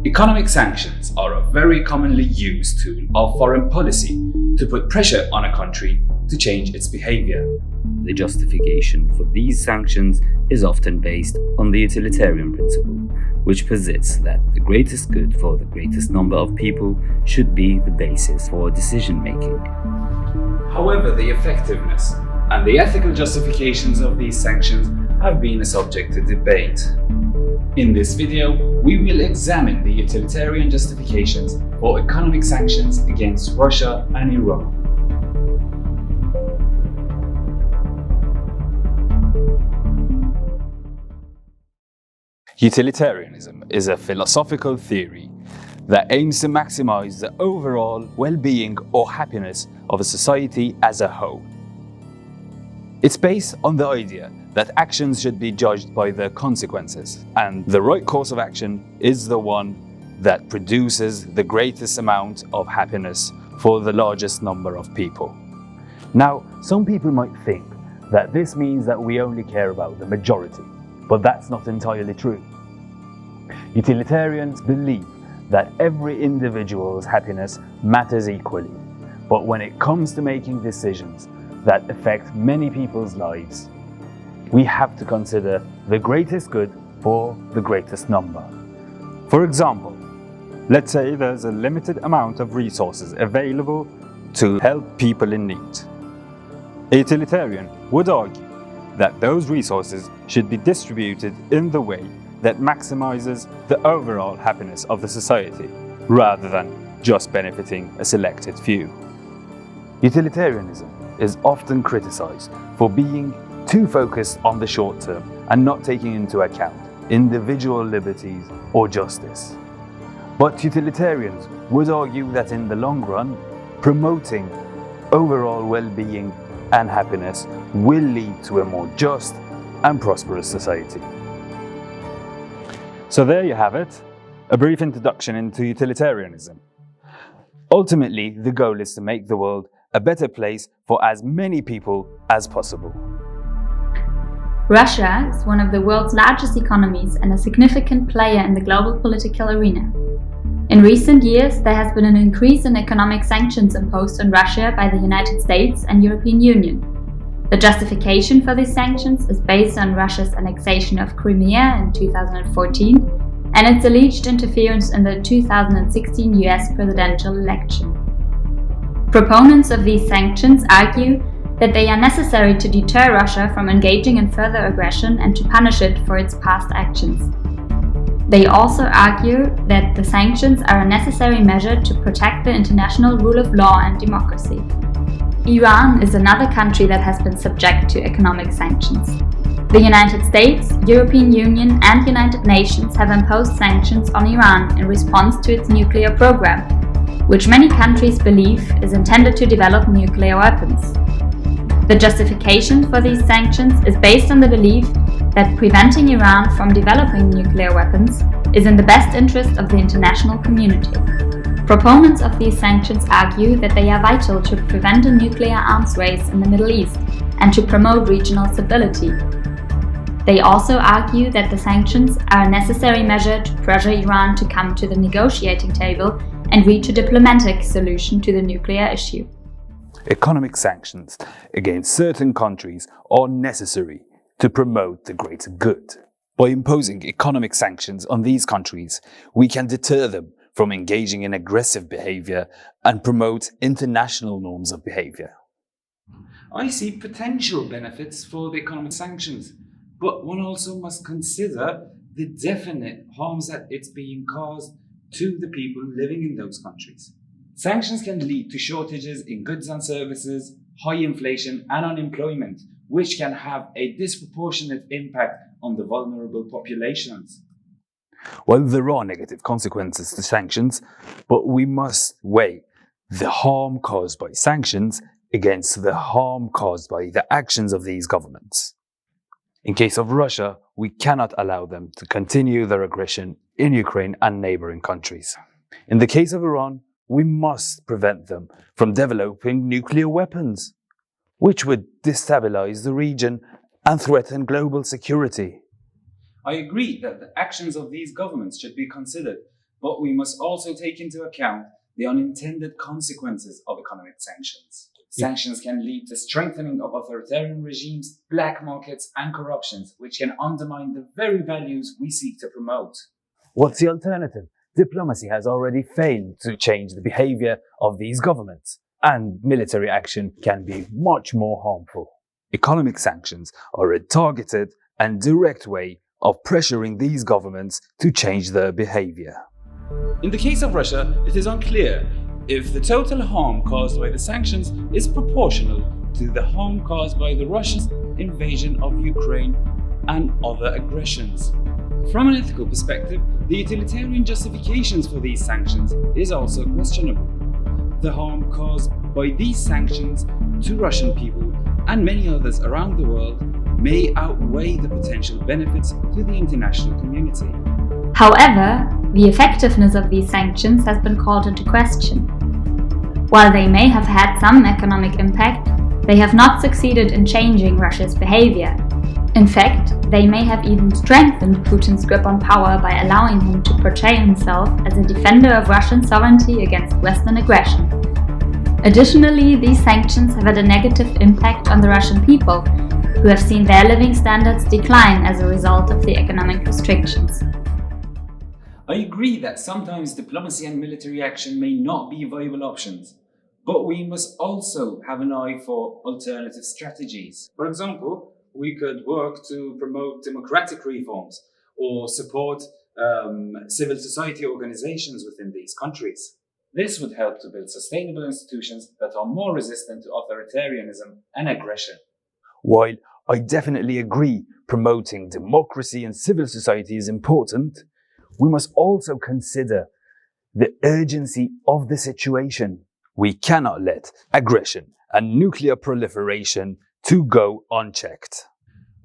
Economic sanctions are a very commonly used tool of foreign policy to put pressure on a country to change its behavior. The justification for these sanctions is often based on the utilitarian principle, which posits that the greatest good for the greatest number of people should be the basis for decision making. However, the effectiveness and the ethical justifications of these sanctions have been a subject to debate. In this video, we will examine the utilitarian justifications for economic sanctions against Russia and Iran. Utilitarianism is a philosophical theory that aims to maximize the overall well-being or happiness of a society as a whole. It's based on the idea that actions should be judged by their consequences, and the right course of action is the one that produces the greatest amount of happiness for the largest number of people. Now, some people might think that this means that we only care about the majority, but that's not entirely true. Utilitarians believe that every individual's happiness matters equally, but when it comes to making decisions that affect many people's lives, we have to consider the greatest good for the greatest number. For example, let's say there's a limited amount of resources available to help people in need. A utilitarian would argue that those resources should be distributed in the way that maximizes the overall happiness of the society, rather than just benefiting a selected few. Utilitarianism is often criticized for being too focused on the short term and not taking into account individual liberties or justice. But utilitarians would argue that in the long run, promoting overall well-being and happiness will lead to a more just and prosperous society. So there you have it, a brief introduction into utilitarianism. Ultimately, the goal is to make the world a better place for as many people as possible. Russia is one of the world's largest economies and a significant player in the global political arena. In recent years, there has been an increase in economic sanctions imposed on Russia by the United States and European Union. The justification for these sanctions is based on Russia's annexation of Crimea in 2014 and its alleged interference in the 2016 US presidential election. Proponents of these sanctions argue that they are necessary to deter Russia from engaging in further aggression and to punish it for its past actions. They also argue that the sanctions are a necessary measure to protect the international rule of law and democracy. Iran is another country that has been subject to economic sanctions. The United States, European Union and United Nations have imposed sanctions on Iran in response to its nuclear program, which many countries believe is intended to develop nuclear weapons. The justification for these sanctions is based on the belief that preventing Iran from developing nuclear weapons is in the best interest of the international community. Proponents of these sanctions argue that they are vital to prevent a nuclear arms race in the Middle East and to promote regional stability. They also argue that the sanctions are a necessary measure to pressure Iran to come to the negotiating table and reach a diplomatic solution to the nuclear issue. Economic sanctions against certain countries are necessary to promote the greater good. By imposing economic sanctions on these countries, we can deter them from engaging in aggressive behavior and promote international norms of behavior. I see potential benefits for the economic sanctions, but one also must consider the definite harms that it's being caused to the people living in those countries. Sanctions can lead to shortages in goods and services, high inflation and unemployment, which can have a disproportionate impact on the vulnerable populations. Well, there are negative consequences to sanctions, but we must weigh the harm caused by sanctions against the harm caused by the actions of these governments. In case of Russia, we cannot allow them to continue their aggression in Ukraine and neighboring countries. In the case of Iran, we must prevent them from developing nuclear weapons, which would destabilize the region and threaten global security. I agree that the actions of these governments should be considered, but we must also take into account the unintended consequences of economic sanctions. Sanctions can lead to strengthening of authoritarian regimes, black markets, and corruptions, which can undermine the very values we seek to promote. What's the alternative? Diplomacy has already failed to change the behavior of these governments, and military action can be much more harmful. Economic sanctions are a targeted and direct way of pressuring these governments to change their behavior. In the case of Russia, it is unclear if the total harm caused by the sanctions is proportional to the harm caused by the Russian invasion of Ukraine and other aggressions. From an ethical perspective, the utilitarian justifications for these sanctions is also questionable. The harm caused by these sanctions to Russian people and many others around the world may outweigh the potential benefits to the international community. However, the effectiveness of these sanctions has been called into question. While they may have had some economic impact, they have not succeeded in changing Russia's behavior. In fact, they may have even strengthened Putin's grip on power by allowing him to portray himself as a defender of Russian sovereignty against Western aggression. Additionally, these sanctions have had a negative impact on the Russian people, who have seen their living standards decline as a result of the economic restrictions. I agree that sometimes diplomacy and military action may not be viable options, but we must also have an eye for alternative strategies. For example, we could work to promote democratic reforms or support civil society organizations within these countries. This would help to build sustainable institutions that are more resistant to authoritarianism and aggression. While I definitely agree promoting democracy and civil society is important, we must also consider the urgency of the situation. We cannot let aggression and nuclear proliferation to go unchecked.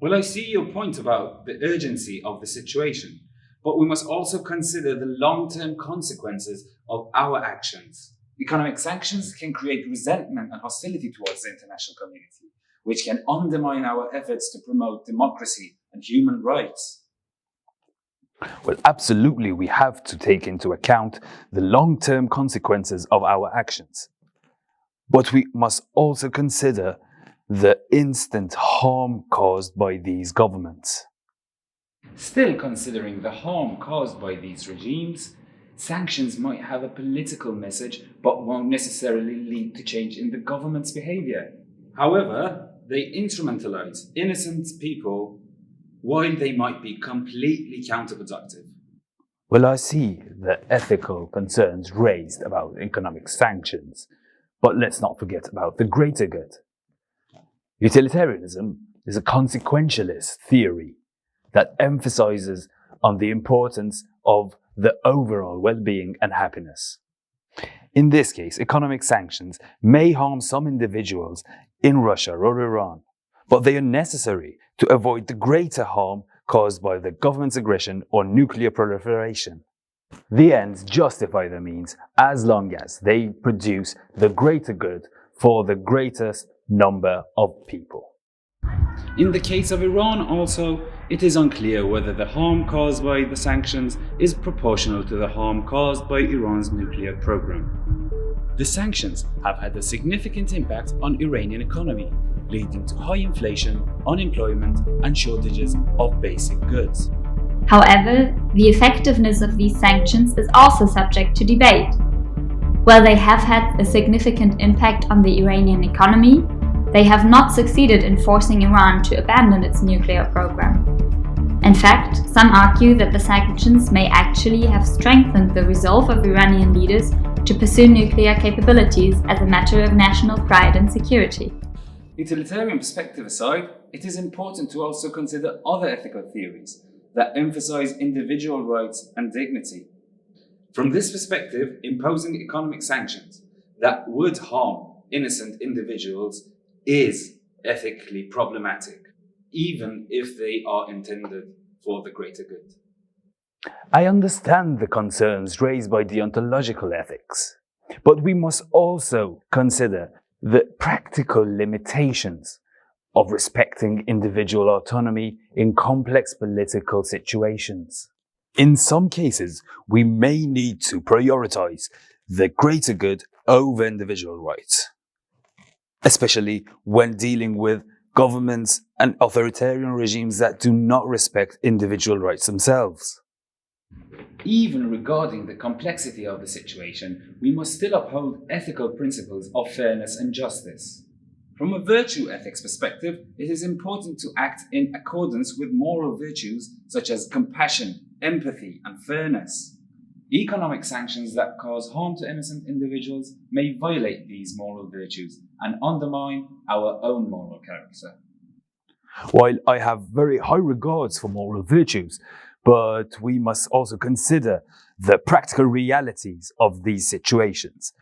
Well, I see your point about the urgency of the situation, but we must also consider the long-term consequences of our actions. Economic sanctions can create resentment and hostility towards the international community, which can undermine our efforts to promote democracy and human rights. Well, absolutely, we have to take into account the long-term consequences of our actions. But we must also consider the instant harm caused by these governments. Still, considering the harm caused by these regimes, sanctions might have a political message but won't necessarily lead to change in the government's behavior. However, they instrumentalize innocent people while they might be completely counterproductive. Well, I see the ethical concerns raised about economic sanctions, but let's not forget about the greater good. Utilitarianism is a consequentialist theory that emphasizes on the importance of the overall well-being and happiness. In this case, economic sanctions may harm some individuals in Russia or Iran, but they are necessary to avoid the greater harm caused by the government's aggression or nuclear proliferation. The ends justify the means as long as they produce the greater good for the greatest number of people. In the case of Iran also, it is unclear whether the harm caused by the sanctions is proportional to the harm caused by Iran's nuclear program. The sanctions have had a significant impact on Iranian economy, leading to high inflation, unemployment, and shortages of basic goods. However, the effectiveness of these sanctions is also subject to debate. While they have had a significant impact on the Iranian economy, they have not succeeded in forcing Iran to abandon its nuclear program. In fact, some argue that the sanctions may actually have strengthened the resolve of Iranian leaders to pursue nuclear capabilities as a matter of national pride and security. Utilitarian perspective aside, it is important to also consider other ethical theories that emphasize individual rights and dignity. From this perspective, imposing economic sanctions that would harm innocent individuals is ethically problematic, even if they are intended for the greater good. I understand the concerns raised by deontological ethics, but we must also consider the practical limitations of respecting individual autonomy in complex political situations. In some cases, we may need to prioritize the greater good over individual rights, especially when dealing with governments and authoritarian regimes that do not respect individual rights themselves. Even regarding the complexity of the situation, we must still uphold ethical principles of fairness and justice. From a virtue ethics perspective, it is important to act in accordance with moral virtues such as compassion, empathy, and fairness. Economic sanctions that cause harm to innocent individuals may violate these moral virtues and undermine our own moral character. While I have very high regards for moral virtues, but we must also consider the practical realities of these situations.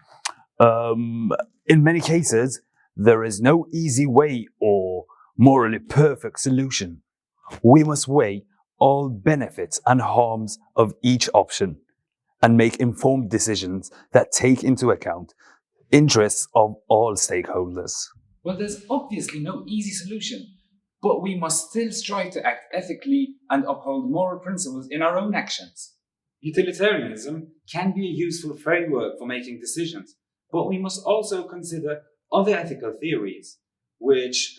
In many cases, there is no easy way or morally perfect solution. We must weigh all benefits and harms of each option and make informed decisions that take into account interests of all stakeholders. Well, there's obviously no easy solution, but we must still strive to act ethically and uphold moral principles in our own actions. Utilitarianism can be a useful framework for making decisions, but we must also consider other ethical theories which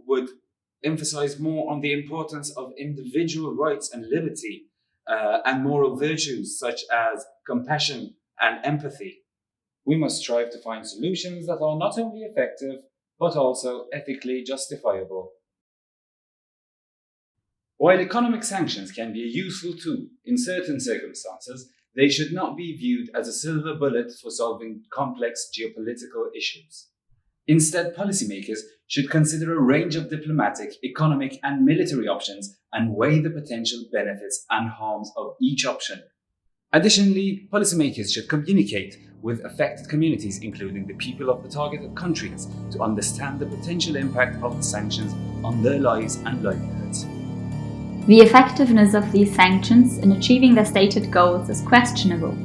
would emphasize more on the importance of individual rights and liberty and moral virtues such as compassion and empathy. We must strive to find solutions that are not only effective but also ethically justifiable. While economic sanctions can be a useful tool in certain circumstances, they should not be viewed as a silver bullet for solving complex geopolitical issues. Instead, policymakers should consider a range of diplomatic, economic, and military options and weigh the potential benefits and harms of each option. Additionally, policymakers should communicate with affected communities, including the people of the targeted countries, to understand the potential impact of the sanctions on their lives and livelihoods. The effectiveness of these sanctions in achieving their stated goals is questionable,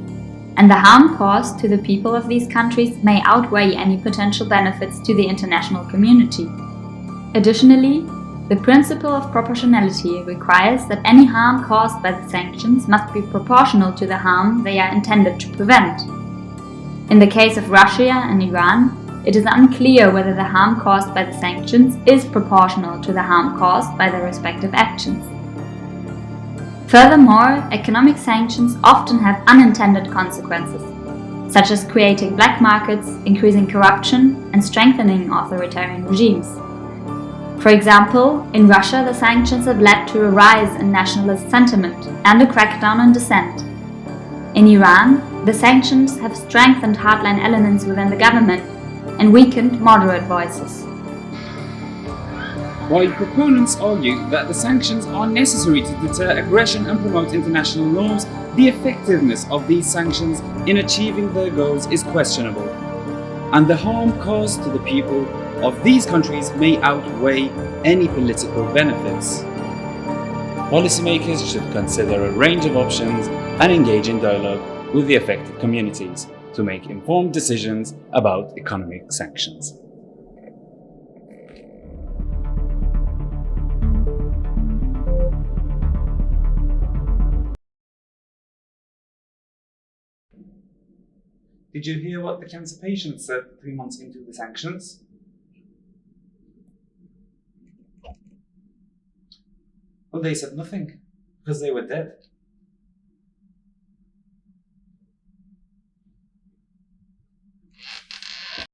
and the harm caused to the people of these countries may outweigh any potential benefits to the international community. Additionally, the principle of proportionality requires that any harm caused by the sanctions must be proportional to the harm they are intended to prevent. In the case of Russia and Iran, it is unclear whether the harm caused by the sanctions is proportional to the harm caused by their respective actions. Furthermore, economic sanctions often have unintended consequences, such as creating black markets, increasing corruption, and strengthening authoritarian regimes. For example, in Russia, the sanctions have led to a rise in nationalist sentiment and a crackdown on dissent. In Iran, the sanctions have strengthened hardline elements within the government and weakened moderate voices. While proponents argue that the sanctions are necessary to deter aggression and promote international norms, the effectiveness of these sanctions in achieving their goals is questionable, and the harm caused to the people of these countries may outweigh any political benefits. Policymakers should consider a range of options and engage in dialogue with the affected communities to make informed decisions about economic sanctions. Did you hear what the cancer patient said 3 months into the sanctions? Well, they said nothing, because they were dead.